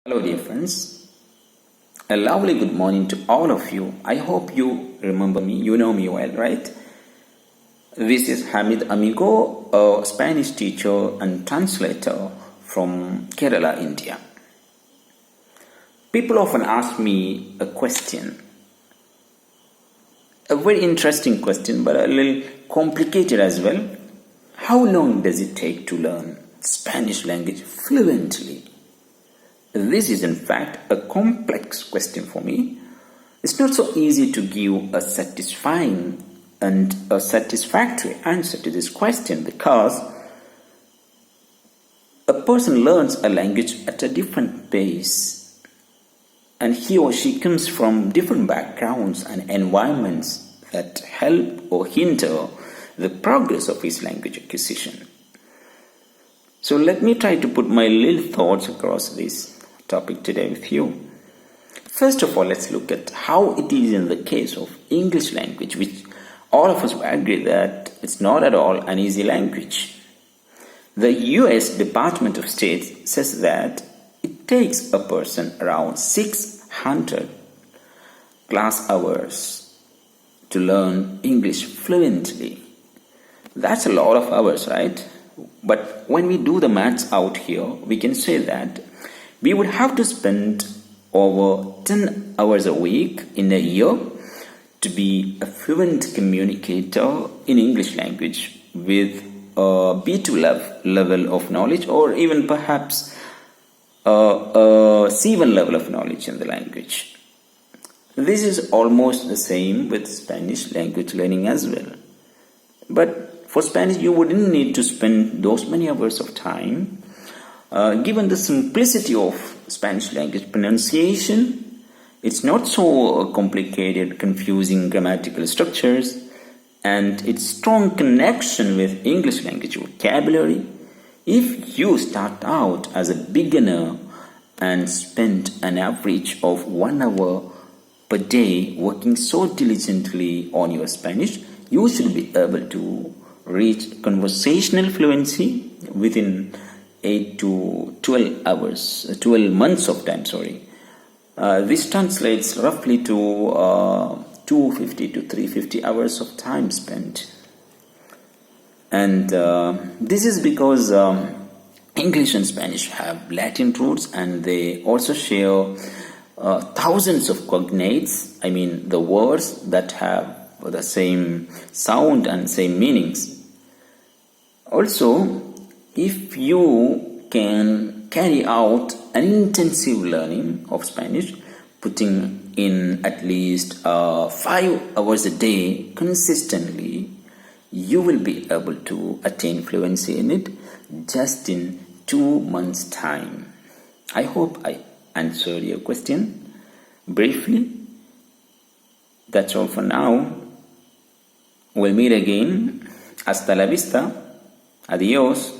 Hello, dear friends. A lovely good morning to all of you. I hope you remember me. You know me well, right? This is Hamid Amigo, a Spanish teacher and translator from Kerala, India. People often ask me a question, a very interesting question, but a little complicated as well. How long does it take to learn Spanish language fluently? This is in fact a complex question for me. It's not so easy to give a satisfying and a satisfactory answer to this question because a person learns a language at a different pace and he or she comes from different backgrounds and environments that help or hinder the progress of his language acquisition. So let me try to put my little thoughts across this topic today with you. First of all, let's look at how it is in the case of English language, which all of us agree that it's not at all an easy language. The US Department of State says that it takes a person around 600 class hours to learn English fluently. That's a lot of hours, right? But when we do the maths out here, we can say that we would have to spend over 10 hours a week in a year to be a fluent communicator in English language with a B2 level of knowledge, or even perhaps a C1 level of knowledge in the language. This is almost the same with Spanish language learning as well. But for Spanish, you wouldn't need to spend those many hours of time. Given the simplicity of Spanish language pronunciation, it's not so complicated, confusing grammatical structures, and its strong connection with English language vocabulary. If you start out as a beginner and spend an average of 1 hour per day working so diligently on your Spanish, you should be able to reach conversational fluency within 8 to 12 months of time, this translates roughly to 250 to 350 hours of time spent. And this is because English and Spanish have Latin roots, and they also share thousands of cognates, the words that have the same sound and same meanings. Also, if you can carry out an intensive learning of Spanish, putting in at least 5 hours a day consistently, you will be able to attain fluency in it just in 2 months' time. I hope I answered your question briefly. That's all for now. We'll meet again. Hasta la vista. Adios.